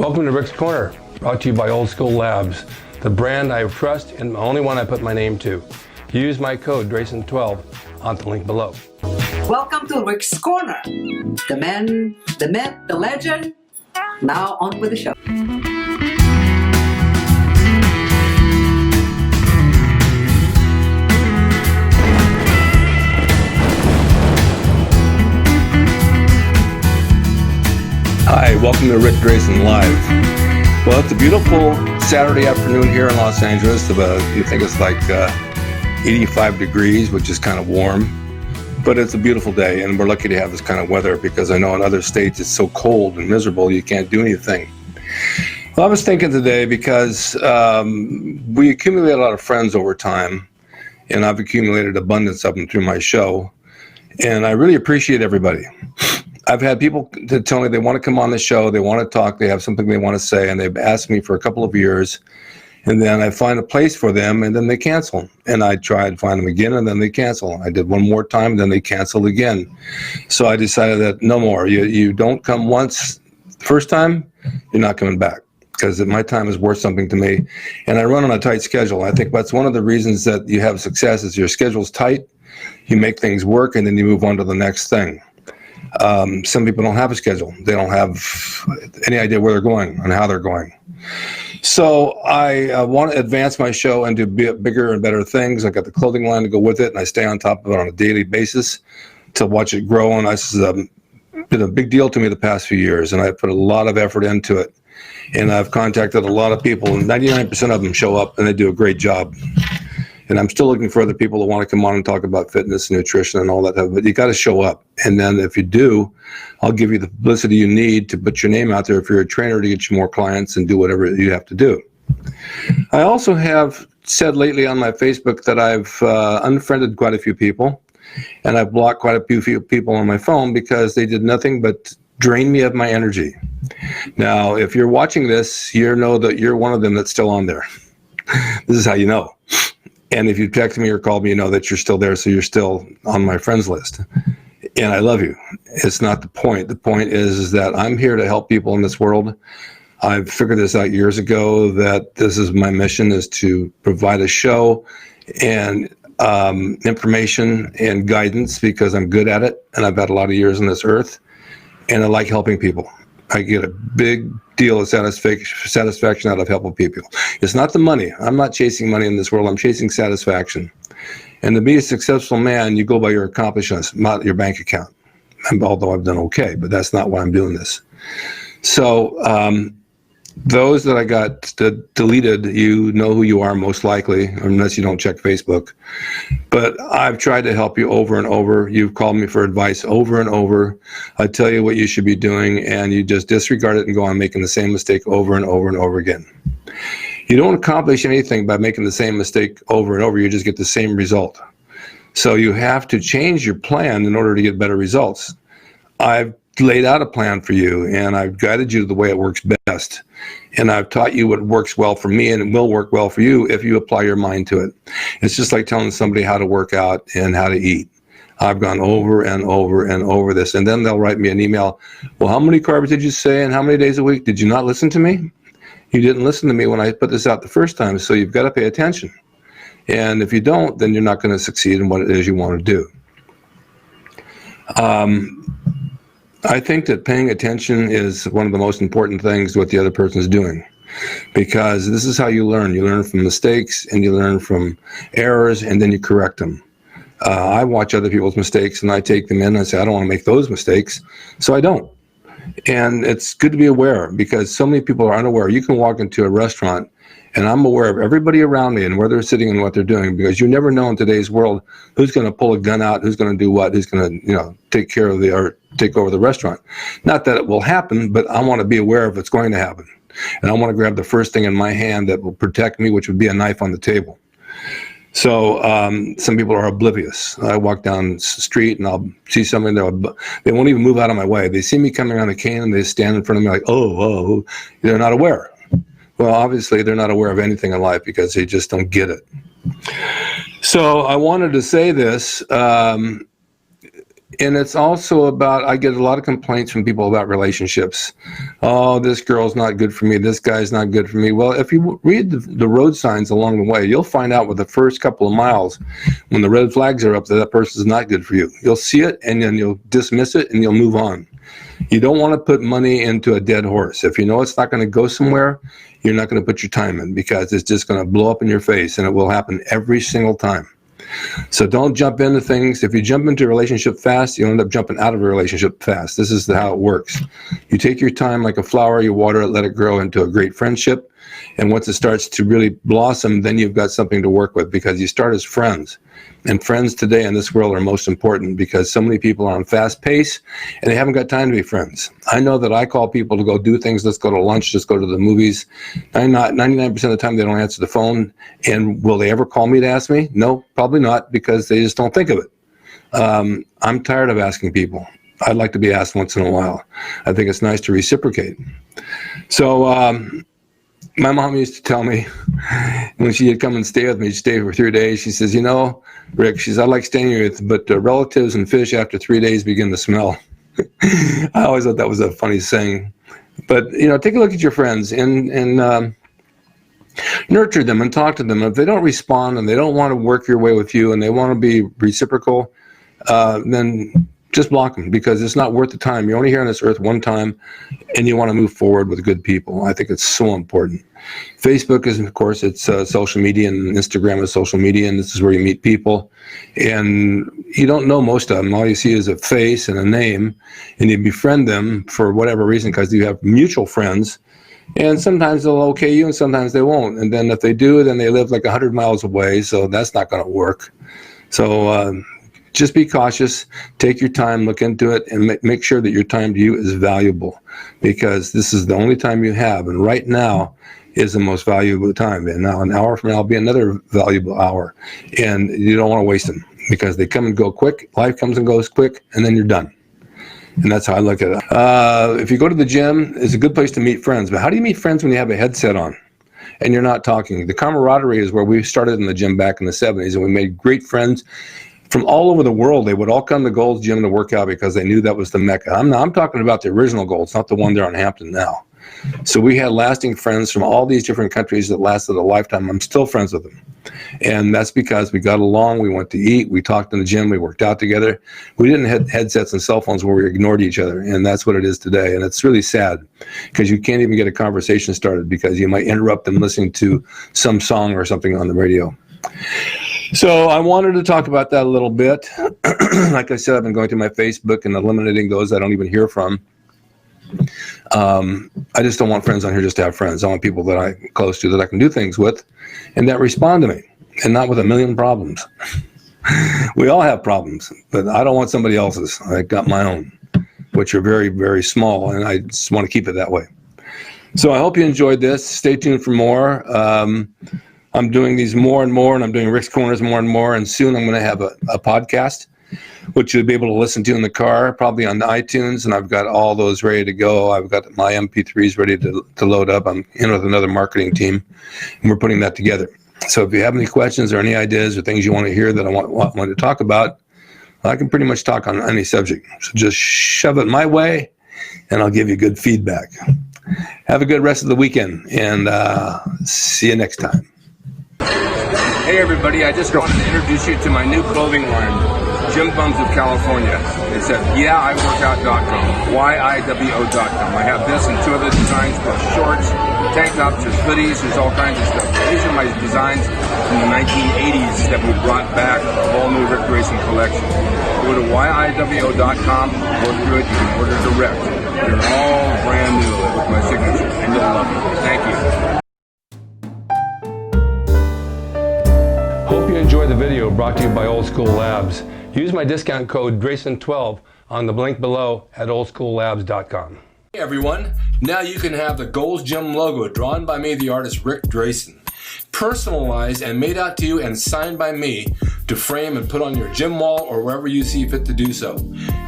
Welcome to Rick's Corner, brought to you by Old School Labs, the brand I trust and the only one I put my name to. Use my code drasin12 on the link below. Welcome to Rick's Corner. The man, the myth, the legend. Now on with the show. Hi, welcome to Rick Drasin Live. Well, it's a beautiful Saturday afternoon here in Los Angeles. You think it's like 85 degrees, which is kind of warm, but it's a beautiful day, and we're lucky to have this kind of weather because I know in other states it's so cold and miserable you can't do anything. Well, I was thinking today because we accumulate a lot of friends over time, and I've accumulated abundance of them through my show, and I really appreciate everybody. I've had people to tell me they want to come on the show, they want to talk, they have something they want to say, and they've asked me for a couple of years, and then I find a place for them, and then they cancel. And I try to find them again, and then they cancel. I did one more time, then they canceled again. So I decided that no more. You don't come once, first time, you're not coming back, because my time is worth something to me. And I run on a tight schedule. I think that's one of the reasons that you have success is your schedule's tight, you make things work, and then you move on to the next thing. Some people don't have a schedule. They don't have any idea where they're going and how they're going. So I want to advance my show and do bigger and better things. I got the clothing line to go with it, and I stay on top of it on a daily basis to watch it grow. And this has been a big deal to me the past few years, and I put a lot of effort into it. And I've contacted a lot of people, and 99% of them show up, and they do a great job. And I'm still looking for other people that want to come on and talk about fitness and nutrition and all that, but you got to show up. And then if you do, I'll give you the publicity you need to put your name out there if you're a trainer to get you more clients and do whatever you have to do. I also have said lately on my Facebook that I've unfriended quite a few people, and I've blocked quite a few people on my phone because they did nothing but drain me of my energy. Now, if you're watching this, you know that you're one of them that's still on there. This is how you know. And if you text me or call me, you know that you're still there, so you're still on my friends list. And I love you. It's not the point. The point is that I'm here to help people in this world. I've figured this out years ago that this is my mission, is to provide a show and information and guidance because I'm good at it, and I've had a lot of years on this earth, and I like helping people. I get a big deal of satisfaction out of helping people. It's not the money. I'm not chasing money in this world. I'm chasing satisfaction. And to be a successful man, you go by your accomplishments, not your bank account. Although I've done okay, but that's not why I'm doing this. So those that I got deleted, you know who you are most likely, unless you don't check Facebook. But I've tried to help you over and over. You've called me for advice over and over. I tell you what you should be doing, and you just disregard it and go on making the same mistake over and over and over again. You don't accomplish anything by making the same mistake over and over. You just get the same result. So you have to change your plan in order to get better results. I've laid out a plan for you, and I've guided you to the way it works best. And I've taught you what works well for me, and it will work well for you if you apply your mind to it. It's just like telling somebody how to work out and how to eat. I've gone over and over and over this, and then they'll write me an email. Well, how many carbs did you say, and how many days a week? Did you not listen to me? You didn't listen to me when I put this out the first time, so you've got to pay attention. And if you don't, then you're not going to succeed in what it is you want to do. I think that paying attention is one of the most important things to what the other person is doing, because this is how you learn. You learn from mistakes, and you learn from errors, and then you correct them. I watch other people's mistakes, and I take them in, and I say, I don't want to make those mistakes, so I don't. And it's good to be aware, because so many people are unaware. You can walk into a restaurant, and I'm aware of everybody around me and where they're sitting and what they're doing, because you never know in today's world who's going to pull a gun out, who's going to do what, who's going to, take over the restaurant. Not that it will happen, but I want to be aware of what's going to happen. And I want to grab the first thing in my hand that will protect me, which would be a knife on the table. So some people are oblivious. I walk down the street and I'll see somebody, they won't even move out of my way. They see me coming on a cane and they stand in front of me like, oh, they're not aware. Well, obviously they're not aware of anything in life because they just don't get it. So I wanted to say this. And it's also about, I get a lot of complaints from people about relationships. Oh, this girl's not good for me. This guy's not good for me. Well, if you read the road signs along the way, you'll find out with the first couple of miles, when the red flags are up, that person's not good for you. You'll see it, and then you'll dismiss it, and you'll move on. You don't want to put money into a dead horse. If you know it's not going to go somewhere, you're not going to put your time in, because it's just going to blow up in your face, and it will happen every single time. So don't jump into things. If you jump into a relationship fast, you'll end up jumping out of a relationship fast. This is how it works. You take your time like a flower, you water it, let it grow into a great friendship. And once it starts to really blossom, then you've got something to work with, because you start as friends. And friends today in this world are most important, because so many people are on fast pace and they haven't got time to be friends. I know that I call people to go do things. Let's go to lunch. Let's go to the movies. 99% of the time they don't answer the phone. And will they ever call me to ask me? No, probably not, because they just don't think of it. I'm tired of asking people. I'd like to be asked once in a while. I think it's nice to reciprocate. So, my mom used to tell me when she'd come and stay with me, she'd stay for 3 days. She says, you know, Rick, she says, I like staying here, but relatives and fish after 3 days begin to smell. I always thought that was a funny saying. But, you know, take a look at your friends and nurture them and talk to them. If they don't respond and they don't want to work your way with you and they want to be reciprocal, then just block them, because it's not worth the time. You're only here on this earth one time, and you want to move forward with good people. I think it's so important. Facebook is, of course, it's social media, and Instagram is social media, and this is where you meet people. And you don't know most of them. All you see is a face and a name, and you befriend them for whatever reason, because you have mutual friends. And sometimes they'll okay you, and sometimes they won't. And then if they do, then they live like 100 miles away, so that's not going to work. So, just be cautious, take your time, look into it, and make sure that your time to you is valuable, because this is the only time you have. And right now is the most valuable time. And now an hour from now will be another valuable hour. And you don't want to waste them, because they come and go quick. Life comes and goes quick, and then you're done. And that's how I look at it. If you go to the gym, it's a good place to meet friends. But how do you meet friends when you have a headset on and you're not talking? The camaraderie is where we started in the gym back in the 70s, and we made great friends from all over the world. They would all come to Gold's Gym to work out because they knew that was the mecca. I'm talking about the original Gold's, not the one there on Hampton now. So we had lasting friends from all these different countries that lasted a lifetime. I'm still friends with them. And that's because we got along, we went to eat, we talked in the gym, we worked out together. We didn't have headsets and cell phones where we ignored each other. And that's what it is today. And it's really sad, because you can't even get a conversation started because you might interrupt them listening to some song or something on the radio. So I wanted to talk about that a little bit. Like I said, I've been going through my Facebook and eliminating those I don't even hear from. I just don't want friends on here just to have friends. I want people that I'm close to, that I can do things with, and that respond to me, and not with a million problems. We all have problems, but I don't want somebody else's. I got my own, which are very, very small, and I just want to keep it that way. So I hope you enjoyed this. Stay tuned for more. I'm doing these more and more, and I'm doing Rick's Corners more and more, and soon I'm going to have a podcast, which you'll be able to listen to in the car, probably on iTunes, and I've got all those ready to go. I've got my MP3s ready to load up. I'm in with another marketing team, and we're putting that together. So if you have any questions or any ideas or things you want to hear that I want to talk about, I can pretty much talk on any subject. So just shove it my way, and I'll give you good feedback. Have a good rest of the weekend, and see you next time. Hey everybody, I just wanted to introduce you to my new clothing line, Gym Bums of California. It's at yeahiworkout.com, YIWO.com. I have this and two other designs, plus shorts, tank tops, there's hoodies, there's all kinds of stuff. These are my designs from the 1980s that we brought back, a whole new Rick Racing collection. Go to YIWO.com, go through it, you can order direct. They're all brand new with my signature, and you'll love them. Thank you. Hope you enjoyed the video brought to you by Old School Labs. Use my discount code DRASIN12 on the link below at oldschoollabs.com. Hey everyone, now you can have the Gold's Gym logo drawn by me, the artist Rick Drasin, personalized and made out to you and signed by me to frame and put on your gym wall or wherever you see fit to do so.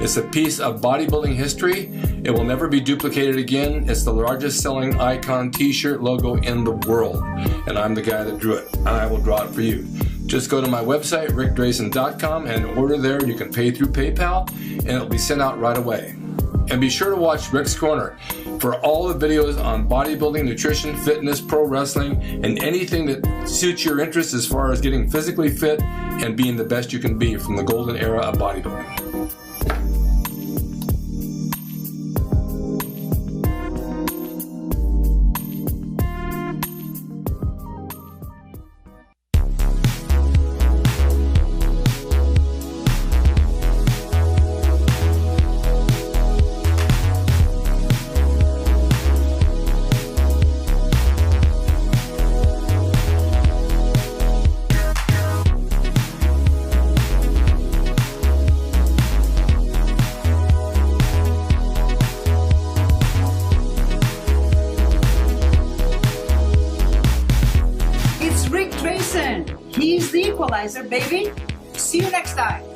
It's a piece of bodybuilding history. It will never be duplicated again. It's the largest selling icon t-shirt logo in the world, and I'm the guy that drew it, and I will draw it for you. Just go to my website, rickdrasin.com, and order there. You can pay through PayPal, and it'll be sent out right away. And be sure to watch Rick's Corner for all the videos on bodybuilding, nutrition, fitness, pro wrestling, and anything that suits your interests as far as getting physically fit and being the best you can be from the golden era of bodybuilding. He's the equalizer, baby. See you next time.